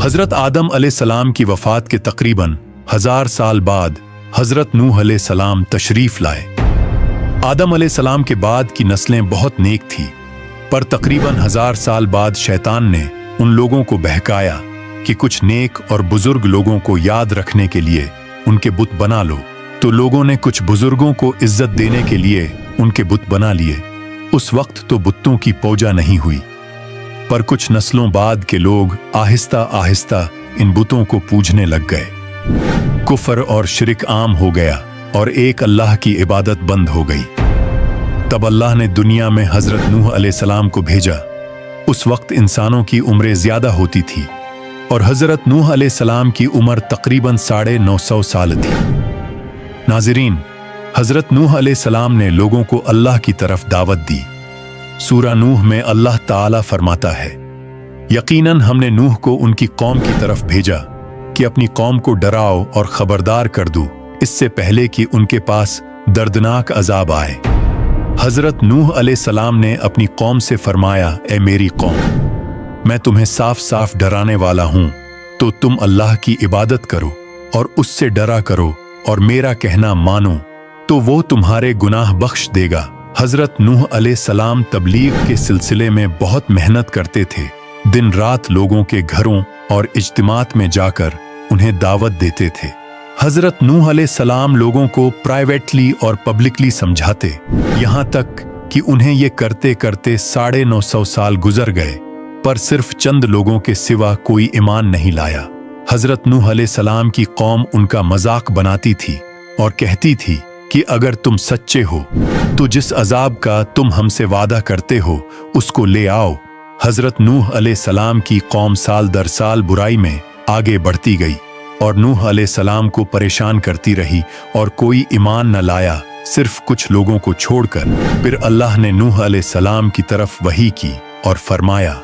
हजरत आदम अलैहिस्सलाम की वफात के तकरीबन 1000 साल बाद हजरत नूह अलैहिस्सलाम तशरीफ लाए। आदम अलैहिस्सलाम के बाद की नस्लें बहुत नेक थी, पर तकरीबन 1000 साल बाद शैतान ने उन लोगों को बहकाया कि कुछ नेक और बुजुर्ग लोगों को याद रखने के लिए उनके बुत बना लो। तो लोगों ने कुछ बुजुर्गों को इज्जत देने के लिए उनके बुत बना लिए। उस वक्त तो बुतों की पूजा नहीं हुई, पर कुछ नस्लों बाद के लोग आहिस्ता आहिस्ता इन बुतों को पूजने लग गए। कुफर और शिरक आम हो गया और एक अल्लाह की इबादत बंद हो गई। तब अल्लाह ने दुनिया में हजरत नूह अलैहिस्सलाम को भेजा। उस वक्त इंसानों की उम्रें ज्यादा होती थी और हजरत नूह अलैहिस्सलाम की उम्र तकरीबन 950 साल थी। नाज़रीन, हजरत नूह अलैहिस्सलाम ने लोगों को अल्लाह की तरफ दावत दी। सूरा नूह में अल्लाह ताला फरमाता है, यकीनन हमने नूह को उनकी कौम की तरफ भेजा कि अपनी कौम को डराओ और खबरदार कर दो, इससे पहले कि उनके पास दर्दनाक अजाब आए। हजरत नूह अलैहिस्सलाम ने अपनी कौम से फरमाया, ए मेरी कौम, मैं तुम्हें साफ साफ डराने वाला हूं, तो तुम अल्लाह की इबादत करो और उससे डरा करो और मेरा कहना मानो, तो वो तुम्हारे गुनाह बख्श देगा। हजरत नूह अलैहिस्सलाम तबलीग के सिलसिले में बहुत मेहनत करते थे। दिन रात लोगों के घरों और इज्तिमात में जाकर उन्हें दावत देते थे। हजरत नूह अलैहिस्सलाम लोगों को प्राइवेटली और पब्लिकली समझाते, यहाँ तक कि उन्हें ये करते करते 950 साल गुजर गए, पर सिर्फ चंद लोगों के सिवा कोई ईमान नहीं लाया। हजरत नूह अलैहिस्सलाम की कौम उनका मजाक बनाती थी और कहती थी कि अगर तुम सच्चे हो तो जिस अजाब का तुम हमसे वादा करते हो उसको ले आओ। हजरत नूह अलैहिस्सलाम की कौम साल दर साल बुराई में आगे बढ़ती गई और नूह अलैहिस्सलाम को परेशान करती रही और कोई ईमान न लाया, सिर्फ कुछ लोगों को छोड़कर। फिर अल्लाह ने नूह अलैहिस्सलाम की तरफ वही की और फरमाया,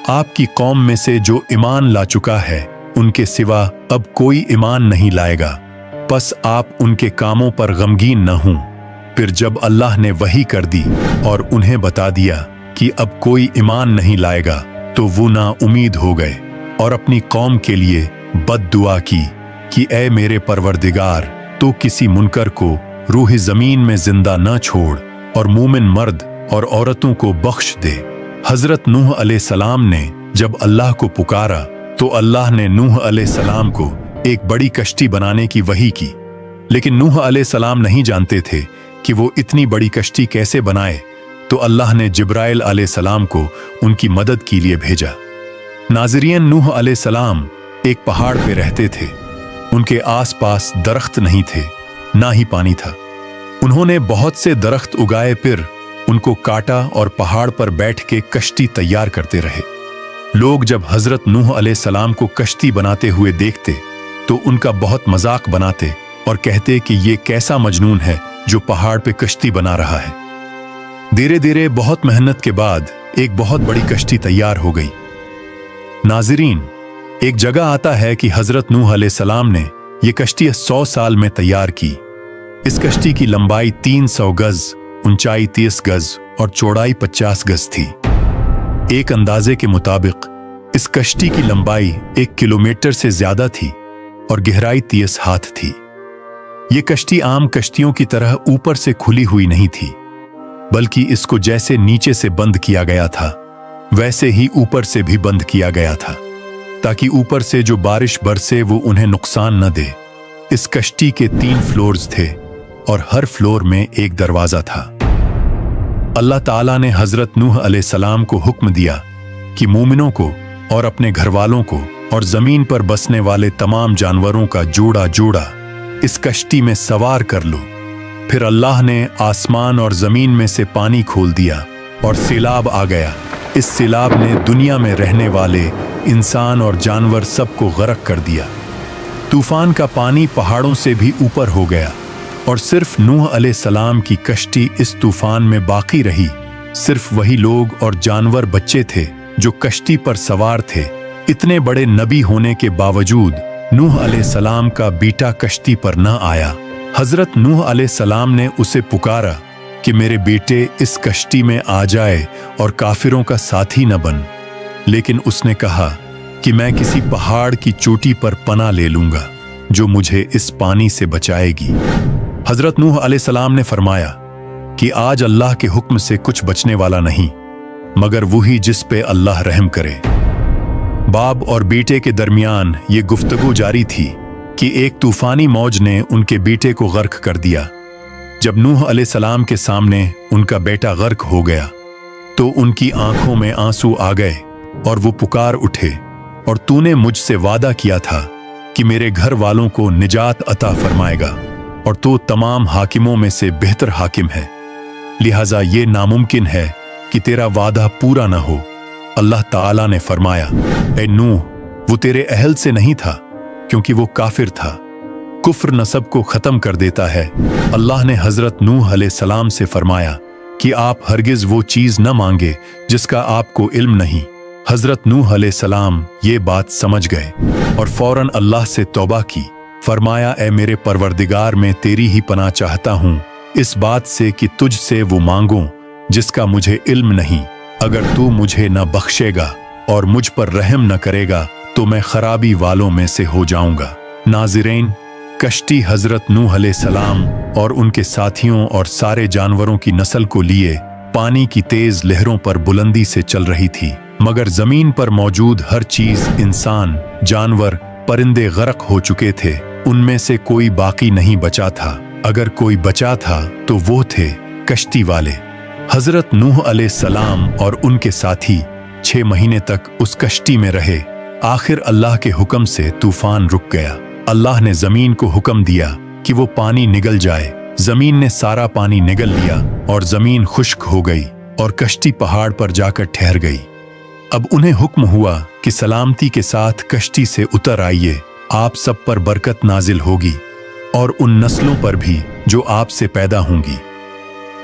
आपकी कौम में से जो ईमान ला चुका है उनके सिवा अब कोई ईमान नहीं लाएगा, बस आप उनके कामों पर गमगीन न हों। फिर जब अल्लाह ने वही कर दी और उन्हें बता दिया कि अब कोई ईमान नहीं लाएगा, तो वो ना उम्मीद हो गए और अपनी कौम के लिए बद्दुआ की कि ए मेरे परवरदिगार, तो किसी मुनकर को रूह ज़मीन में जिंदा न छोड़ और मोमिन मर्द और औरतों को बख्श दे। हजरत नूह अलैहिस्सलाम ने जब अल्लाह को पुकारा तो अल्लाह ने नूह अलैहिस्सलाम को एक बड़ी कश्ती बनाने की वही की, लेकिन नूह अलैहिस्सलाम नहीं जानते थे कि वो इतनी बड़ी कश्ती कैसे बनाए। तो अल्लाह ने जिब्राइल अलैहिस्सलाम को उनकी मदद के लिए भेजा। नाज़रीन, नूह अलैहिस्सलाम एक पहाड़ पे रहते थे। उनके आसपास दरख्त नहीं थे, ना ही पानी था। उन्होंने बहुत से दरख्त उगाए, फिर उनको काटा और पहाड़ पर बैठ के कश्ती तैयार करते रहे। लोग जब हजरत नूह अलैहिस्सलाम को कश्ती बनाते हुए देखते तो उनका बहुत मजाक बनाते और कहते कि ये कैसा मजनून है जो पहाड़ पे कश्ती बना रहा है। धीरे धीरे बहुत मेहनत के बाद एक बहुत बड़ी कश्ती तैयार हो गई। नाज़रीन, एक जगह आता है कि हजरत नूह अलैहिस्सलाम ने ये कश्ती 100 साल में तैयार की। इस कश्ती की लंबाई 300 गज, ऊंचाई 30 गज और चौड़ाई 50 गज थी। एक अंदाजे के मुताबिक इस कश्ती की लंबाई 1 किलोमीटर से ज्यादा थी और गहराई 30 हाथ थी। ये कश्ती आम कश्तियों की तरह ऊपर से खुली हुई नहीं थी, बल्कि इसको जैसे नीचे से बंद किया गया था वैसे ही ऊपर से भी बंद किया गया था, ताकि ऊपर से जो बारिश बरसे वो उन्हें नुकसान न दे। इस कश्ती के 3 फ्लोर्स थे और हर फ्लोर में एक दरवाजा था। अल्लाह ताला ने हजरत नूह अलैहिस्सलाम को हुक्म दिया कि मोमिनों को और अपने घर वालों को और जमीन पर बसने वाले तमाम जानवरों का जोड़ा जोड़ा इस कश्ती में सवार कर लो। फिर अल्लाह ने आसमान और जमीन में से पानी खोल दिया और सैलाब आ गया। इस सैलाब ने दुनिया में रहने वाले इंसान और जानवर सबको गर्क कर दिया। तूफान का पानी पहाड़ों से भी ऊपर हो गया और सिर्फ नूह अलैहिस्सलाम की कश्ती इस तूफान में बाकी रही। सिर्फ वही लोग और जानवर बच्चे थे जो कश्ती पर सवार थे। इतने बड़े नबी होने के बावजूद नूह अलैहिस्सलाम का बेटा कश्ती पर न आया। हजरत नूह अलैहिस्सलाम ने उसे पुकारा कि मेरे बेटे इस कश्ती में आ जाए और काफिरों का साथी न बन, लेकिन उसने कहा कि मैं किसी पहाड़ की चोटी पर पनाह ले लूंगा जो मुझे इस पानी से बचाएगी। हजरत नूह अलैहिस्सलाम ने फरमाया कि आज अल्लाह के हुक्म से कुछ बचने वाला नहीं मगर वही जिस पे अल्लाह रहम करे। बाप और बेटे के दरमियान ये गुफ्तगू जारी थी कि एक तूफानी मौज ने उनके बेटे को गर्क कर दिया। जब नूह अलैहिस्सलाम के सामने उनका बेटा गर्क हो गया तो उनकी आंखों में आंसू आ गए और वो पुकार उठे, और तूने मुझसे वादा किया था कि मेरे घर वालों को निजात अता फरमाएगा और तो तमाम हाकिमों में से बेहतर हाकिम है, लिहाजा ये नामुमकिन है कि तेरा वादा पूरा न हो। अल्लाह ताला ने फरमाया, ए नूह, वो तेरे अहल से नहीं था क्योंकि वो काफिर था। कुफ्र नसब को खत्म कर देता है। अल्लाह ने हजरत नूह अलैहिस्सलाम से फरमाया कि आप हरगिज वो चीज न मांगे जिसका आपको इल्म नहीं। हजरत नूह अलैहिस्सलाम ये बात समझ गए और फौरन अल्लाह से तौबा की। फरमाया, ए मेरे परवरदिगार, मैं तेरी ही पनाह चाहता हूँ इस बात से कि तुझसे वो मांगूं जिसका मुझे इल्म नहीं। अगर तू मुझे न बख्शेगा और मुझ पर रहम न करेगा तो मैं खराबी वालों में से हो जाऊंगा। नाज़रीन, कश्ती हजरत नूह अलैहिस्सलाम और उनके साथियों और सारे जानवरों की नस्ल को लिए पानी की तेज लहरों पर बुलंदी से चल रही थी, मगर जमीन पर मौजूद हर चीज, इंसान, जानवर, परिंदे गर्क हो चुके थे। उनमें से कोई बाकी नहीं बचा था। अगर कोई बचा था तो वो थे कश्ती वाले। हजरत नूह अलैहिस्सलाम और उनके साथी 6 महीने तक उस कश्ती में रहे। आखिर अल्लाह के हुक्म से तूफान रुक गया। अल्लाह ने जमीन को हुक्म दिया कि वो पानी निगल जाए। जमीन ने सारा पानी निगल लिया और जमीन खुश्क हो गई और कश्ती पहाड़ पर जाकर ठहर गई। अब उन्हें हुक्म हुआ कि सलामती के साथ कश्ती से उतर आइए, आप सब पर बरकत नाजिल होगी और उन नस्लों पर भी जो आपसे पैदा होंगी।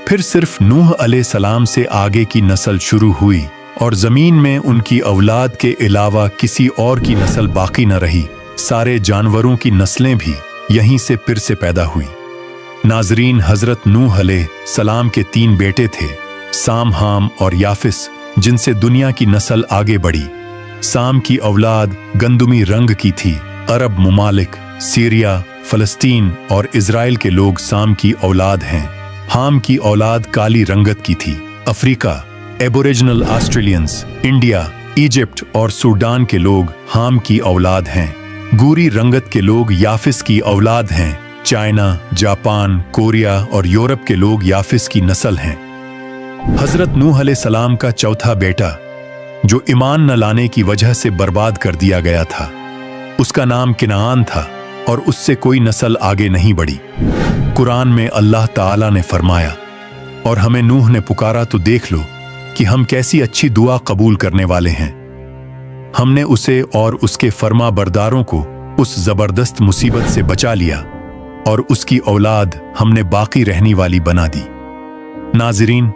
फिर सिर्फ नूह अलैहिस्सलाम से आगे की नस्ल शुरू हुई और जमीन में उनकी औलाद के अलावा किसी और की नस्ल बाकी न रही। सारे जानवरों की नस्लें भी यहीं से फिर से पैदा हुई। नाजरीन, हजरत नूह अलैहिस्सलाम के 3 बेटे थे, साम, हाम और याफिस, जिनसे दुनिया की नस्ल आगे बढ़ी। साम की औलाद गंदुमी रंग की थी। अरब मुमालिक, सीरिया, फलस्तीन और इजराइल के लोग साम की औलाद हैं। हाम की औलाद काली रंगत की थी। Africa, aboriginal Australians, India, Egypt और सूडान के लोग हाम की औलाद हैं। गूरी रंगत के लोग याफिस की औलाद हैं। चाइना, जापान, कोरिया और यूरोप के लोग याफिस की नस्ल हैं। हजरत नूह अलैहिस्सलाम का चौथा बेटा, जो ईमान न लाने की वजह से बर्बाद कर दिया गया था, उसका नाम किनान था और उससे कोई नस्ल आगे नहीं बढ़ी। कुरान में अल्लाह ताला ने फरमाया, और हमें नूह ने पुकारा तो देख लो कि हम कैसी अच्छी दुआ कबूल करने वाले हैं। हमने उसे और उसके फर्मा बरदारों को उस जबरदस्त मुसीबत से बचा लिया और उसकी औलाद हमने बाकी रहने वाली बना दी। नाजरीन,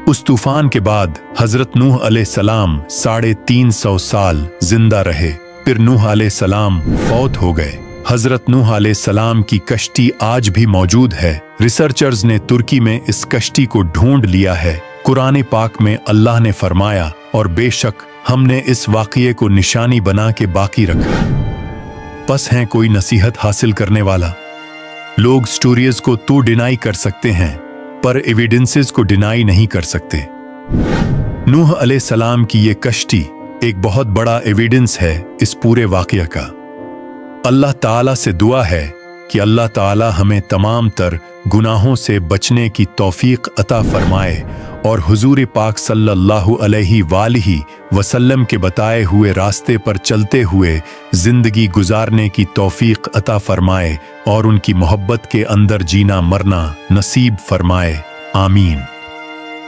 उस तूफान के बाद हजरत नूह अलैहिस्सलाम 350 साल जिंदा रहे। फिर नूह अलैहिस्सलाम फौत हो गए। हजरत नूह अलैहिस्सलाम की कश्ती आज भी मौजूद है। रिसर्चर्स ने तुर्की में इस कश्ती को ढूंढ लिया है। कुरान पाक में अल्लाह ने फरमाया, और बेशक हमने इस वाक़ये को निशानी बना के बाकी रखा। बस है कोई नसीहत हासिल करने वाला। लोग स्टोरीज को तो डिनाई कर सकते हैं पर एविडेंसेस को डिनाई नहीं कर सकते। नूह अलैहिस्सलाम की ये कश्ती एक बहुत बड़ा एविडेंस है इस पूरे वाक़या का। अल्लाह ताला से दुआ है कि अल्लाह ताला हमें तमाम तर गुनाहों से बचने की तौफीक अता फरमाए और हुजूर पाक सल्लल्लाहु अलैहि वसल्लम के बताए हुए रास्ते पर चलते हुए जिंदगी गुजारने की तौफीक अता फरमाए और उनकी मोहब्बत के अंदर जीना मरना नसीब फरमाए। आमीन।